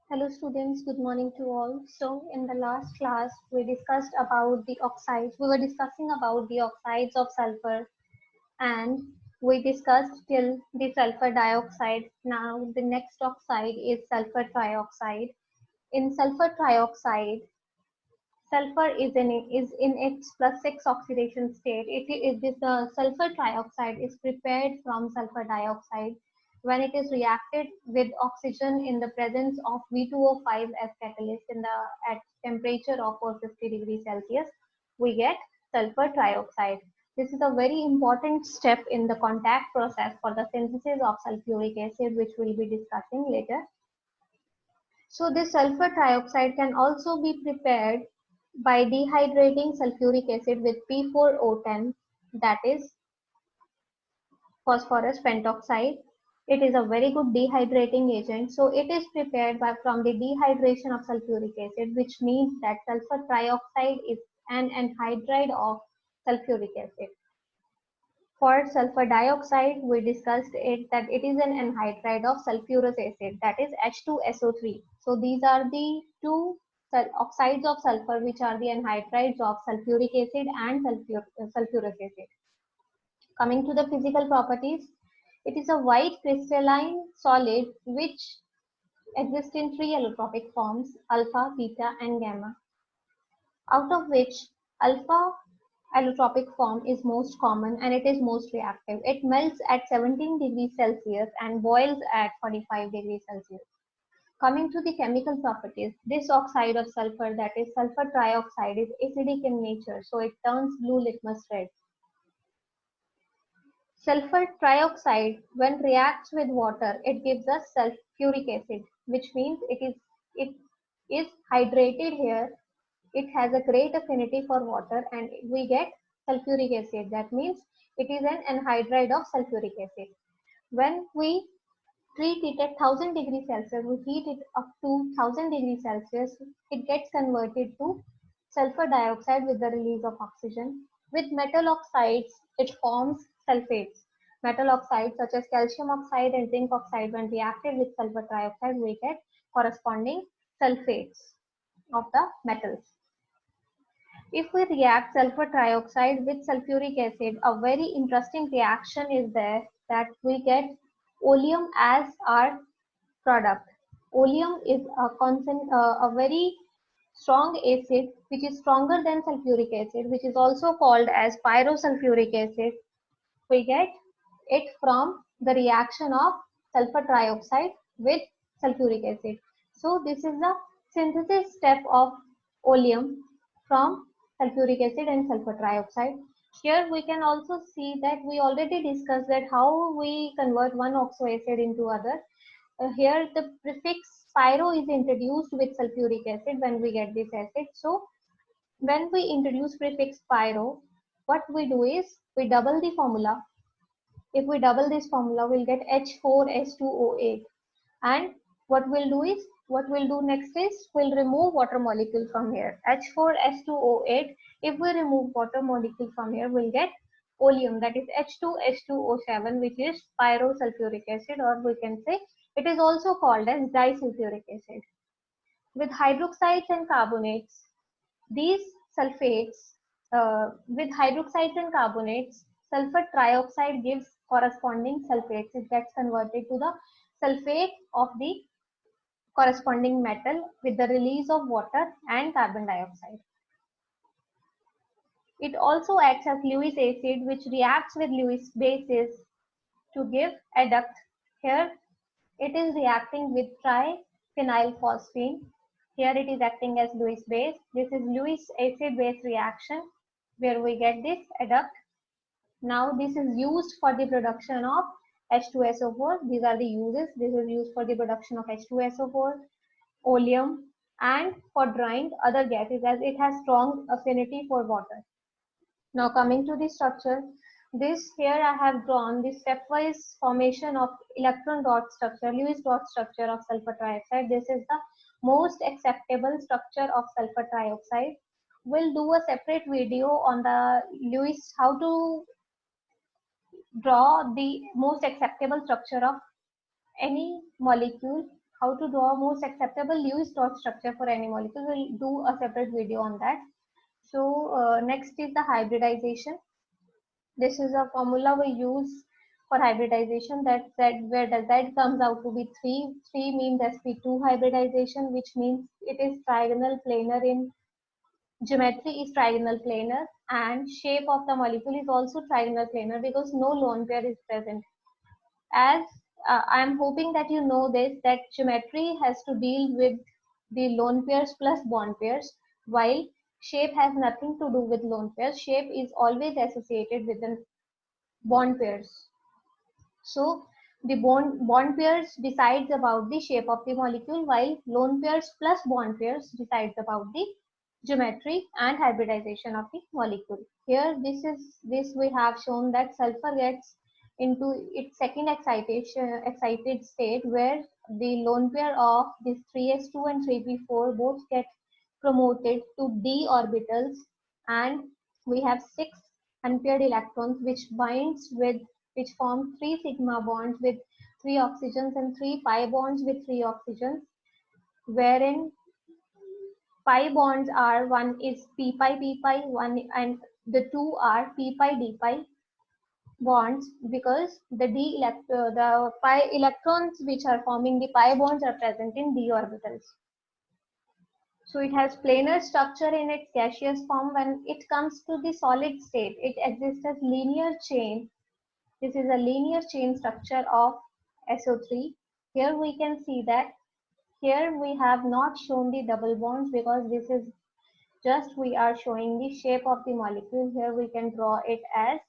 Hello students, good morning to all. So in the last class, we discussed about the oxides. We were discussing about the oxides of sulfur and we discussed till the sulfur dioxide. Now the next oxide is sulfur trioxide. In sulfur trioxide, sulfur is in its +6 oxidation state. This sulfur trioxide is prepared from sulfur dioxide when it is reacted with oxygen in the presence of V2O5 as catalyst at temperature of 450 degrees Celsius. We get sulfur trioxide. This is a very important step in the contact process for the synthesis of sulfuric acid, which we'll be discussing later. So this sulfur trioxide can also be prepared by dehydrating sulfuric acid with P4O10, that is phosphorus pentoxide. It is a very good dehydrating agent. So it is prepared from the dehydration of sulfuric acid, which means that sulfur trioxide is an anhydride of sulfuric acid. For sulfur dioxide, we discussed it that it is an anhydride of sulfurous acid, that is H2SO3. So these are the two oxides of sulfur which are the anhydrides of sulfuric acid and sulfurous acid. Coming to the physical properties, it is a white crystalline solid which exists in three allotropic forms, alpha, beta, and gamma, out of which alpha allotropic form is most common and it is most reactive. It melts at 17 degrees Celsius and boils at 45 degrees Celsius. Coming to the chemical properties, this oxide of sulfur, that is sulfur trioxide, is acidic in nature, so it turns blue litmus red. Sulfur trioxide, when reacts with water, it gives us sulfuric acid, which means it is hydrated here. It has a great affinity for water and we get sulfuric acid. That means it is an anhydride of sulfuric acid. When we treat it at 1000 degrees Celsius, we heat it up to 1000 degrees Celsius, it gets converted to sulfur dioxide with the release of oxygen. With metal oxides, it forms sulfates. Metal oxides such as calcium oxide and zinc oxide, when reacted with sulfur trioxide, we get corresponding sulfates of the metals. If we react sulfur trioxide with sulfuric acid, a very interesting reaction is there that we get oleum as our product. Oleum is a very strong acid which is stronger than sulfuric acid, which is also called as pyrosulfuric acid. We get it from the reaction of sulfur trioxide with sulfuric acid. So this is the synthesis step of oleum from sulfuric acid and sulfur trioxide. Here we can also see that we already discussed that how we convert one oxo acid into other. Here the prefix pyro is introduced with sulfuric acid when we get this acid. So when we introduce prefix pyro, what we do is we double the formula. If we double this formula, we'll get H4S2O8. And what we'll do next is we'll remove water molecule from here. H4S2O8. If we remove water molecule from here, we'll get oleum, that is H2S2O7, which is pyrosulfuric acid, or we can say it is also called as disulfuric acid. With hydroxides and carbonates, these sulfates, with hydroxides and carbonates, sulfur trioxide gives corresponding sulfates. It gets converted to the sulfate of the corresponding metal with the release of water and carbon dioxide. It also acts as Lewis acid, which reacts with Lewis bases to give adduct. Here it is reacting with triphenylphosphine. Here it is acting as Lewis base. This is Lewis acid base reaction where we get this adduct. Now this is used for the production of H2SO4. These are the uses. This is used for the production of H2SO4, oleum, and for drying other gases as it has strong affinity for water. Now coming to the structure, this here I have drawn the stepwise formation of electron dot structure, Lewis dot structure of sulfur trioxide. This is the most acceptable structure of sulfur trioxide. We'll do a separate video on the Lewis, how to draw the most acceptable structure of any molecule how to draw most acceptable Lewis dot structure for any molecule. We'll do a separate video on that. So next is the hybridization. This is a formula we use for hybridization, that where the Z comes out to be 3. 3 means sp2 hybridization, which means it is trigonal planar in geometry, is trigonal planar, and shape of the molecule is also trigonal planar because no lone pair is present. As I'm hoping that you know this, that geometry has to deal with the lone pairs plus bond pairs, while shape has nothing to do with lone pairs. Shape is always associated with the bond pairs. So the bond pairs decides about the shape of the molecule, while lone pairs plus bond pairs decides about the geometry and hybridization of the molecule. Here, this we have shown that sulfur gets into its second excited state, where the lone pair of this 3s2 and 3p4 both get promoted to d orbitals, and we have 6 unpaired electrons which form 3 sigma bonds with 3 oxygens and 3 pi bonds with 3 oxygens, wherein pi bonds are, one is p pi, one, and the two are p pi d pi bonds, because the pi electrons which are forming the pi bonds are present in d orbitals. So it has planar structure in its gaseous form. When it comes to the solid state, it exists as linear chain. This is a linear chain structure of SO3. Here we can see that here we have not shown the double bonds because this is just we are showing the shape of the molecule. Here we can draw it as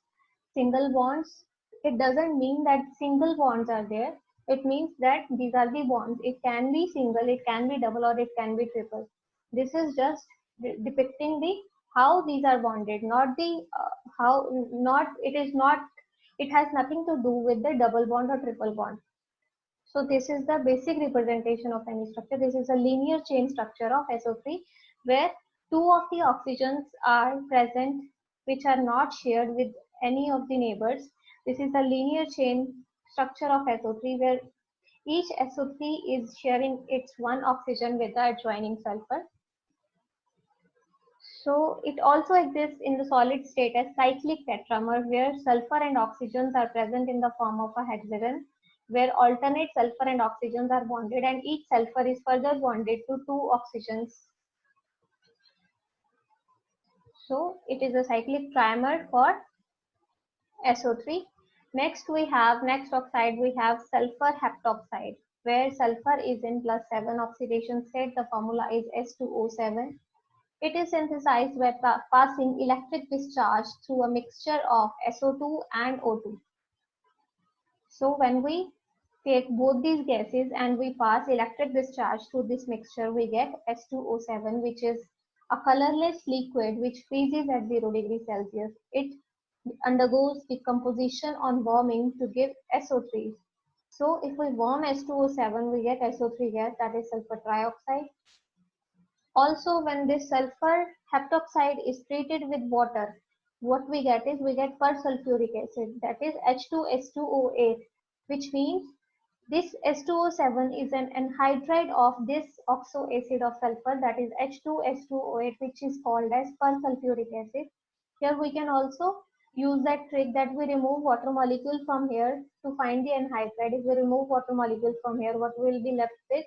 single bonds. It doesn't mean that single bonds are there. It means that these are the bonds. It can be single, it can be double, or it can be triple. This is just depicting the how these are bonded, not the how not it is not it has nothing to do with the double bond or triple bond. So this is the basic representation of any structure. This is a linear chain structure of SO3, where two of the oxygens are present which are not shared with any of the neighbors. This is a linear chain structure of SO3, where each SO3 is sharing its one oxygen with the adjoining sulfur. So it also exists in the solid state as cyclic tetramer, where sulfur and oxygens are present in the form of a hexagon, where alternate sulfur and oxygens are bonded, and each sulfur is further bonded to two oxygens. So it is a cyclic trimer for SO3. Next oxide we have sulfur heptoxide, where sulfur is in +7 oxidation state. The formula is S2O7. It is synthesized by passing electric discharge through a mixture of SO2 and O2. So when we take both these gases and we pass electric discharge through this mixture, we get S2O7, which is a colorless liquid which freezes at 0 degrees Celsius. It undergoes decomposition on warming to give SO3. So if we warm S2O7, we get SO3 gas, that is sulfur trioxide. Also, when this sulfur heptoxide is treated with water, what we get is we get persulfuric acid, that is H2S2O8, which means this S2O7 is an anhydride of this oxo acid of sulfur, that is H2S2O8, which is called as persulfuric acid. Here we can also use that trick that we remove water molecule from here to find the anhydride. If we remove water molecule from here, what will be left with?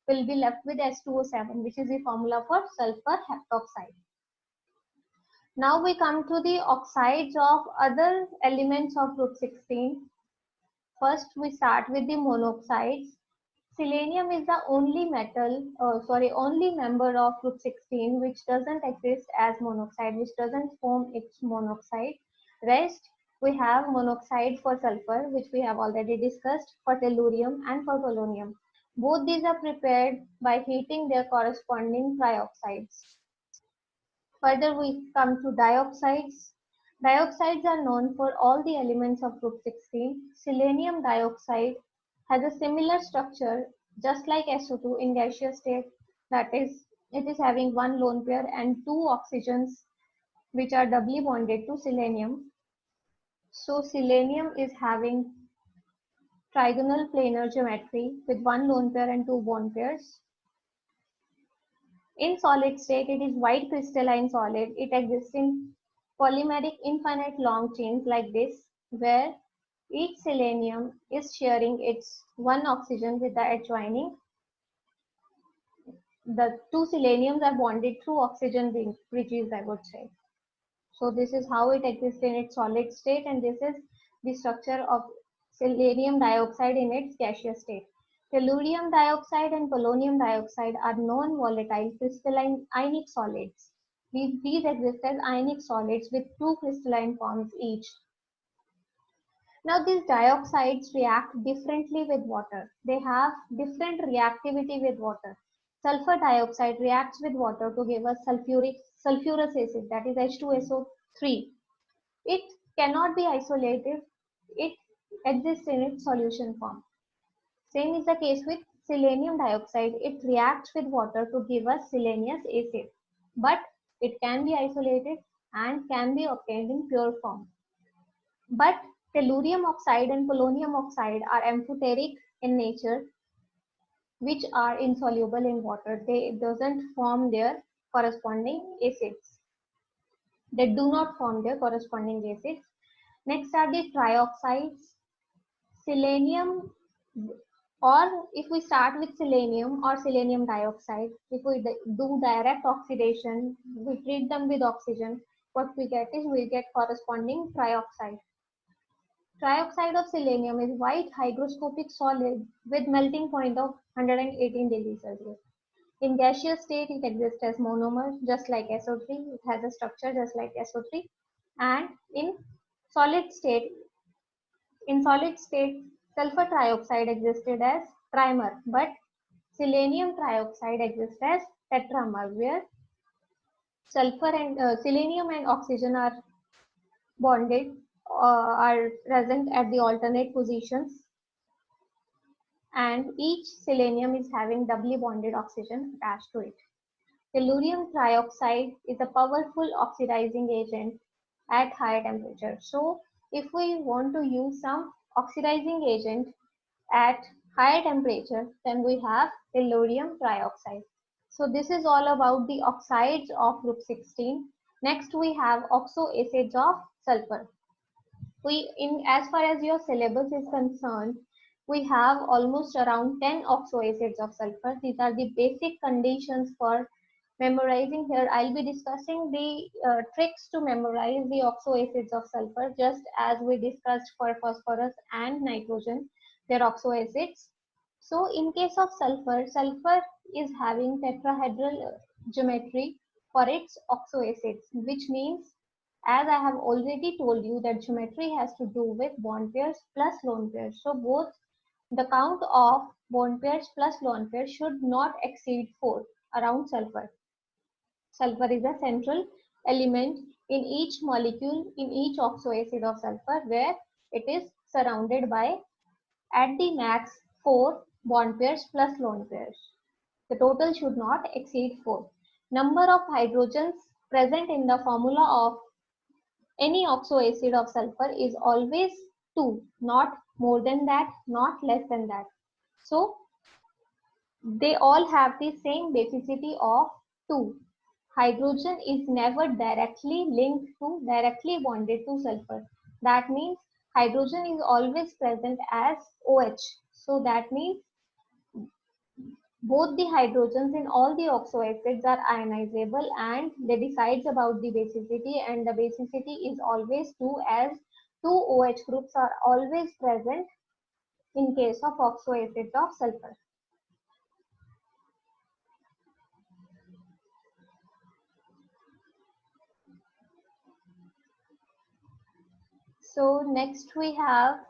Will be left with S2O7, which is the formula for sulfur heptoxide. Now we come to the oxides of other elements of group 16. First, we start with the monoxides. Selenium is the only only member of group 16 which doesn't exist as monoxide, which doesn't form its monoxide. Rest, we have monoxide for sulfur, which we have already discussed, for tellurium and for polonium. Both these are prepared by heating their corresponding trioxides. Further, we come to dioxides. Dioxides are known for all the elements of group 16. Selenium dioxide has a similar structure just like SO2 in gaseous state, that is, it is having one lone pair and two oxygens which are doubly bonded to selenium. So selenium is having trigonal planar geometry with one lone pair and two bond pairs. In solid state, it is white crystalline solid. It exists in polymeric infinite long chains like this, where each selenium is sharing its one oxygen with the adjoining. The two seleniums are bonded through oxygen bridges, I would say. So this is how it exists in its solid state, and this is the structure of selenium dioxide in its gaseous state. Tellurium dioxide and polonium dioxide are non-volatile crystalline ionic solids. These exist as ionic solids with two crystalline forms each. Now these dioxides react differently with water. They have different reactivity with water. Sulfur dioxide reacts with water to give us sulfurous acid, that is H2SO3. It cannot be isolated. It exists in its solution form. Same is the case with selenium dioxide. It reacts with water to give us selenious acid. But it can be isolated and can be obtained in pure form. But tellurium oxide and polonium oxide are amphoteric in nature, which are insoluble in water. They doesn't form their corresponding acids. They do not form their corresponding acids. Next are the trioxides. Selenium, or if we start with selenium or selenium dioxide, if we do direct oxidation, we treat them with oxygen, what we get is we get corresponding trioxide. Trioxide of selenium is white hygroscopic solid with melting point of 118 degrees Celsius. In gaseous state, it exists as monomer, just like SO3. It has a structure just like SO3. And solid state, in solid state, sulfur trioxide existed as trimer, but selenium trioxide exists as tetramer, where sulfur and selenium and oxygen are bonded, are present at the alternate positions, and each selenium is having doubly bonded oxygen attached to it. Tellurium trioxide is a powerful oxidizing agent at higher temperature. So if we want to use some oxidizing agent at higher temperature, then we have tellurium trioxide. So this is all about the oxides of group 16. Next we have oxoacids of sulfur. As far as your syllabus is concerned, we have almost around 10 oxoacids of sulfur. These are the basic conditions for memorizing. Here I'll be discussing the tricks to memorize the oxoacids of sulfur, just as we discussed for phosphorus and nitrogen, their oxoacids. So in case of sulfur, sulfur is having tetrahedral geometry for its oxoacids, which means, as I have already told you, that geometry has to do with bond pairs plus lone pairs. So both the count of bond pairs plus lone pairs should not exceed 4 around sulfur. Sulfur is a central element in each molecule in each oxoacid of sulfur, where it is surrounded by, at the max, 4 bond pairs plus lone pairs. The total should not exceed 4. Number of hydrogens present in the formula of any oxoacid of sulfur is always 2, not more than that, not less than that. So they all have the same basicity of 2. Hydrogen is never directly directly bonded to sulfur. That means hydrogen is always present as OH. So that means both the hydrogens in all the oxoacids are ionizable, and they decides about the basicity, and the basicity is always 2, as 2 OH groups are always present in case of oxoacids of sulfur. So next we have,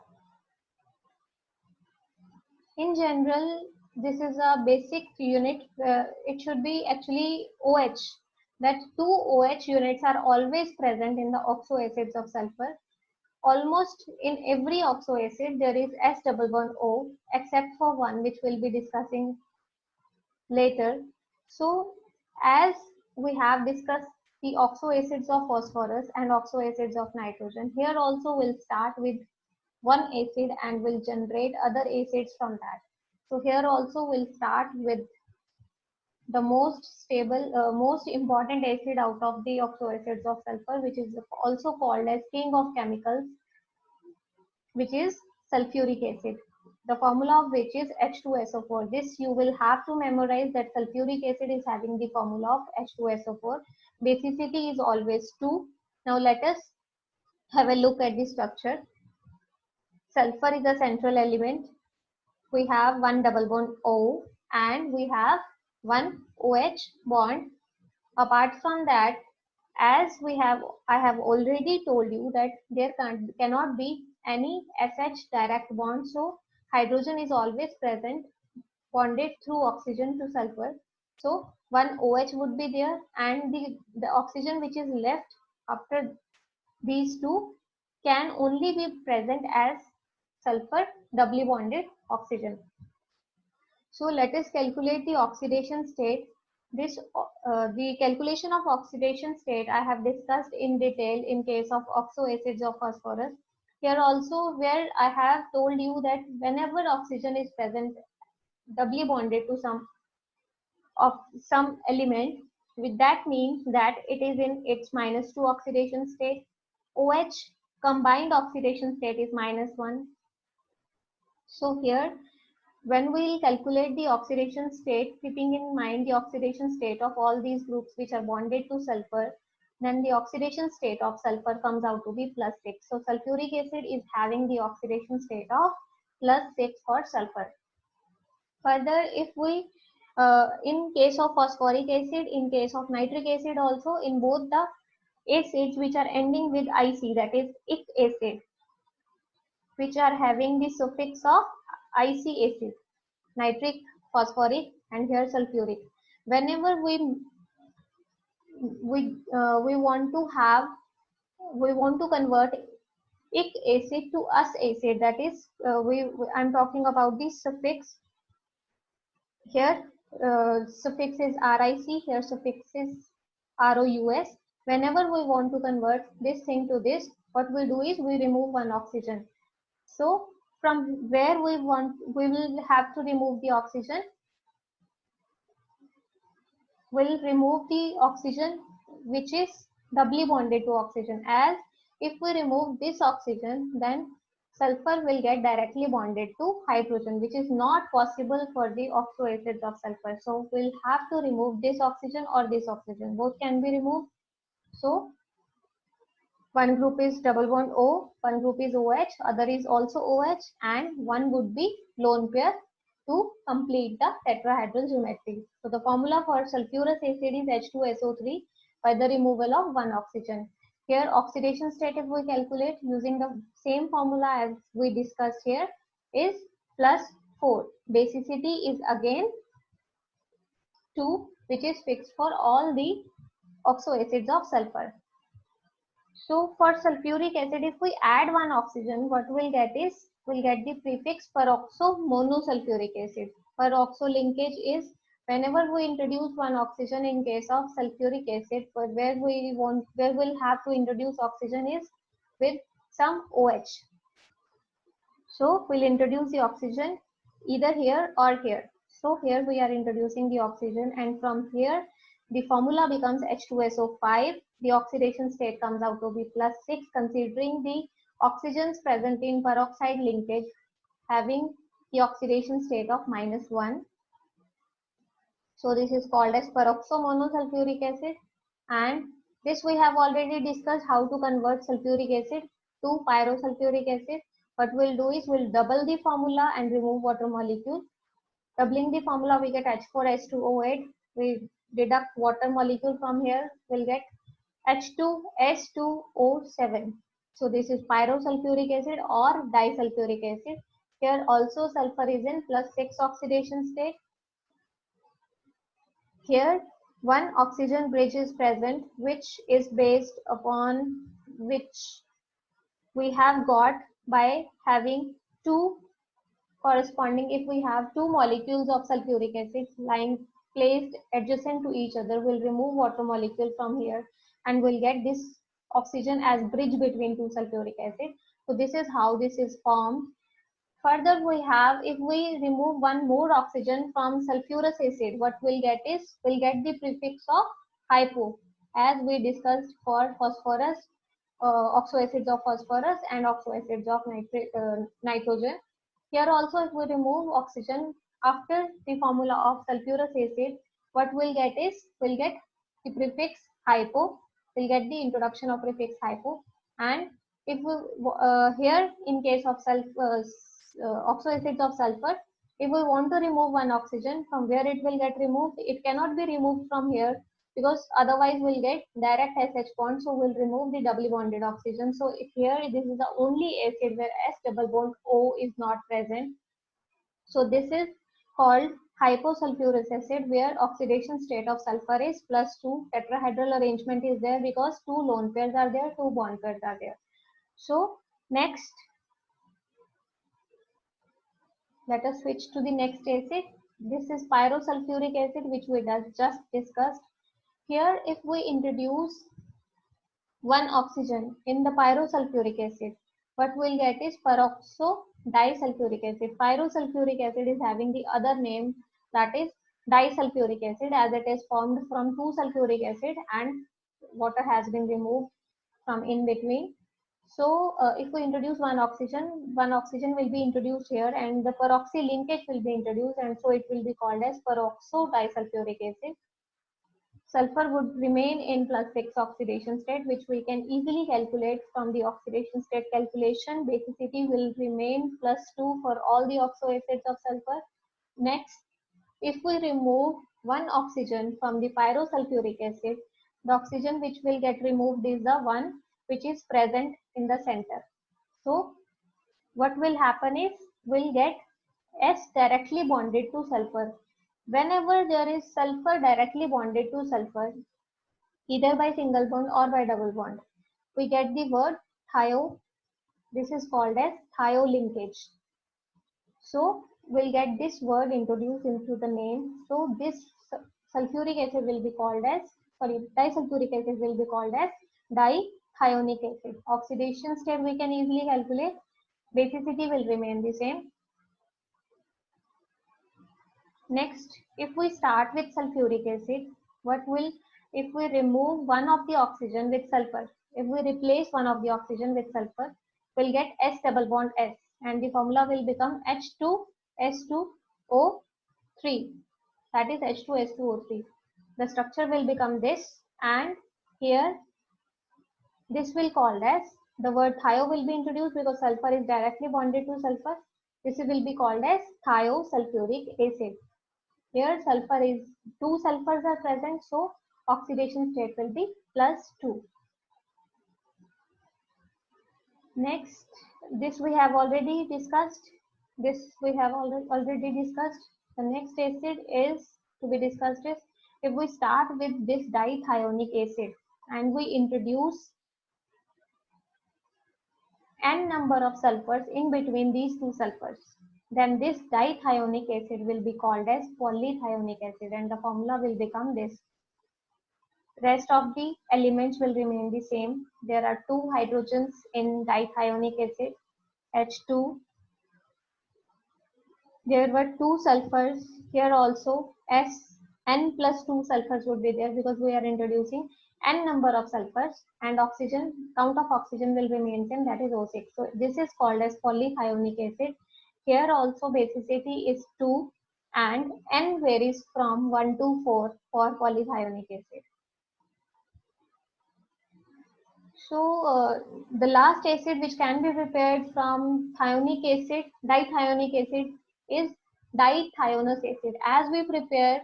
in general, this is a basic unit. It should be actually OH. That 2 OH units are always present in the oxoacids of sulfur. Almost in every oxoacid there is S double bond O, except for one which we'll be discussing later. So as we have discussed the oxoacids of phosphorus and oxoacids of nitrogen, here also we'll start with one acid and will generate other acids from that. So here also we'll start with the most stable, most important acid out of the oxoacids of sulfur, which is also called as king of chemicals, which is sulfuric acid. The formula of which is H2SO4. This you will have to memorize, that sulfuric acid is having the formula of H2SO4. Basicity is always 2. Now let us have a look at the structure. Sulfur is a central element. We have one double bond O and we have one OH bond. Apart from that, as I have already told you that there cannot be any SH direct bond, so hydrogen is always present bonded through oxygen to sulfur. So one OH would be there, and the oxygen which is left after these two can only be present as sulfur doubly bonded oxygen. So let us calculate the oxidation state. The calculation of oxidation state I have discussed in detail in case of oxoacids of phosphorus. Here also, where I have told you that whenever oxygen is present doubly bonded to some element, with that means that it is in its -2 oxidation state. OH combined oxidation state is -1. So here, when we will calculate the oxidation state, keeping in mind the oxidation state of all these groups which are bonded to sulfur, then the oxidation state of sulfur comes out to be +6. So sulfuric acid is having the oxidation state of +6 for sulfur. Further, if we, in case of phosphoric acid, in case of nitric acid also, in both the acids which are ending with IC, that is ic acid, which are having the suffix of IC acid, nitric, phosphoric, and here sulfuric. Whenever we want to convert ic acid to us acid, that is I'm talking about the suffix. Here suffix is RIC, here suffix is ROUS. Whenever we want to convert this thing to this, what we do is we remove one oxygen. So from where we will have to remove the oxygen. We'll remove the oxygen which is doubly bonded to oxygen, as if we remove this oxygen, then sulfur will get directly bonded to hydrogen, which is not possible for the oxoacids of sulfur. So we'll have to remove this oxygen or this oxygen. Both can be removed. So one group is double bond O, one group is OH, other is also OH, and one would be lone pair to complete the tetrahedral geometry. So the formula for sulfurous acid is H2SO3 by the removal of one oxygen. Here oxidation state, if we calculate using the same formula as we discussed here, is +4. Basicity is again 2, which is fixed for all the oxoacids of sulfur. So for sulfuric acid, if we add one oxygen, what we'll get is, we'll get the prefix peroxo monosulfuric acid. Peroxo linkage is whenever we introduce one oxygen in case of sulfuric acid, where we'll have to introduce oxygen is with some OH. So we'll introduce the oxygen either here or here. So here we are introducing the oxygen, and from here the formula becomes H2SO5. The oxidation state comes out to be +6, considering the oxygens present in peroxide linkage having the oxidation state of -1. So this is called as peroxomonosulfuric acid, and this we have already discussed how to convert sulfuric acid to pyrosulfuric acid. What we'll do is we'll double the formula and remove water molecule. Doubling the formula, we get H4H2O8. We deduct water molecule from here, we'll get H2S2O7. So this is pyrosulfuric acid or disulfuric acid. Here also sulfur is in +6 oxidation state. Here one oxygen bridge is present, which is based upon which we have got by having two corresponding, if we have two molecules of sulfuric acid lying placed adjacent to each other, we'll remove water molecule from here and we'll get this oxygen as bridge between two sulfuric acid. So this is how this is formed. Further, we have, if we remove one more oxygen from sulfurous acid, what we'll get is, we'll get the prefix of hypo, as we discussed for phosphorus, oxoacids of phosphorus and oxoacids of nitrogen. Here also, if we remove oxygen after the formula of sulfurous acid, what we'll get is, we'll get the prefix hypo, we'll get the introduction of prefix hypo. And if we, here in case of oxoacids of sulfur, if we want to remove one oxygen, from where it will get removed, it cannot be removed from here, because otherwise we'll get direct SH bond, so we'll remove the doubly bonded oxygen. So if here this is the only acid where S double bond O is not present. So this is called hyposulfurous acid, where oxidation state of sulfur is +2. Tetrahedral arrangement is there because 2 lone pairs are there, 2 bond pairs are there. So next, let us switch to the next acid. This is pyrosulfuric acid, which we just discussed. Here, if we introduce one oxygen in the pyrosulfuric acid, what we'll get is peroxo disulfuric acid. Pyrosulfuric acid is having the other name, that is disulfuric acid, as it is formed from 2 sulfuric acid and water has been removed from in between. So if we introduce one oxygen will be introduced here, and the peroxy linkage will be introduced, and so it will be called as peroxo disulfuric acid. Sulfur would remain in +6 oxidation state, which we can easily calculate from the oxidation state calculation. Basicity will remain +2 for all the oxoacids of sulfur. Next, if we remove one oxygen from the pyrosulfuric acid, the oxygen which will get removed is the one which is present in the center. So what will happen is, we'll get S directly bonded to sulfur. Whenever there is sulfur directly bonded to sulfur, either by single bond or by double bond, we get the word thio. This is called as thio linkage. So we'll get this word introduced into the name. So this sulfuric acid will be called as, disulfuric acid will be called as dithionic acid. Oxidation state we can easily calculate. Basicity will remain the same. Next, if we start with sulfuric acid, what will, if we remove one of the oxygen with sulfur, if we replace one of the oxygen with sulfur, we'll get S double bond S, and the formula will become H2S2O3. That is H2S2O3. The structure will become this, and here this will called as, the word thio will be introduced because sulfur is directly bonded to sulfur. This will be called as thiosulfuric acid. Here sulfur is, 2 sulfurs are present, so oxidation state will be +2. Next, this we have already discussed. The next acid is to be discussed is, if we start with this dithionic acid and we introduce n number of sulfurs in between these 2 sulfurs, then this dithionic acid will be called as polythionic acid, and the formula will become this. Rest of the elements will remain the same. There are 2 hydrogens in dithionic acid, H2. There were 2 sulfurs. Here also n plus 2 sulfurs would be there, because we are introducing n number of sulfurs, and oxygen, count of oxygen will remain same, that is O6. So this is called as polythionic acid. Here also basicity is 2 and n varies from 1 to 4 for polythionic acid. So the last acid which can be prepared from dithionic acid is dithionous acid. As we prepare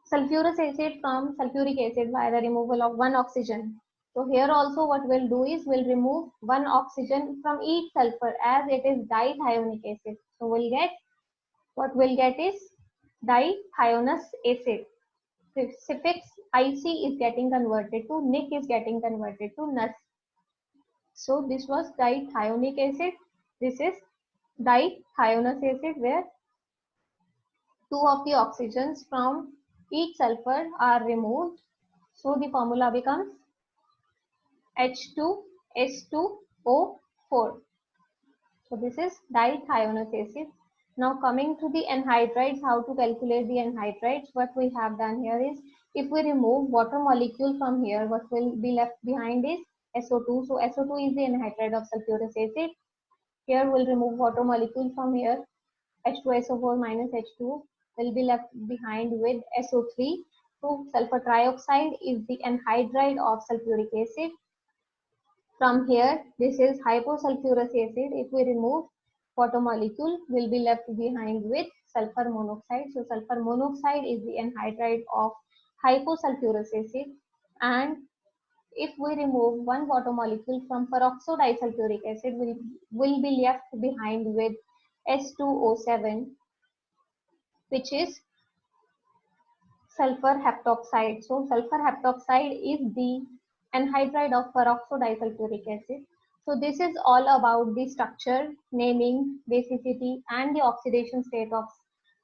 sulfurous acid from sulfuric acid by the removal of one oxygen. So here also what we'll do is, we'll remove one oxygen from each sulfur, as it is dithionic acid. So we'll get, what we'll get is dithionous acid. The suffix IC is getting converted to nic, is getting converted to nus. So this was dithionic acid. This is dithionous acid, where 2 of the oxygens from each sulfur are removed. So the formula becomes H2S2O3. 4. So this is dithionous acid. Now coming to the anhydrides, how to calculate the anhydrides? What we have done here is, if we remove water molecule from here, what will be left behind is SO2. So SO2 is the anhydride of sulfurous acid. Here we'll remove water molecule from here. H2SO4 minus H2 will be left behind with SO3. So sulfur trioxide is the anhydride of sulfuric acid. From here, this is hyposulfurous acid. If we remove water molecule, will be left behind with sulfur monoxide. So sulfur monoxide is the anhydride of hyposulfurous acid. And if we remove one water molecule from peroxodisulfuric acid, will be left behind with S2O7, which is sulfur heptoxide. So sulfur heptoxide is the anhydride of peroxodisulfuric acid. So this is all about the structure, naming, basicity, and the oxidation state of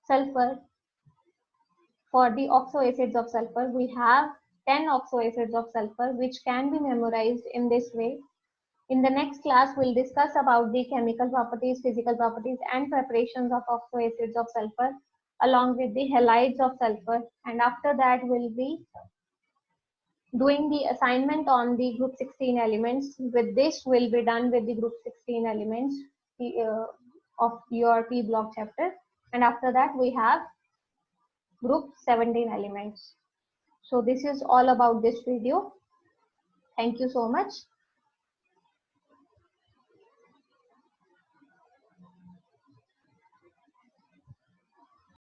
sulfur. For the oxoacids of sulfur, we have 10 oxoacids of sulfur, which can be memorized in this way. In the next class, we'll discuss about the chemical properties, physical properties, and preparations of oxoacids of sulfur, along with the halides of sulfur. And after that, we'll be doing the assignment on the group 16 elements. With this, we'll be done with the group 16 elements of your P block chapter. And after that, we have group 17 elements. So this is all about this video. Thank you so much.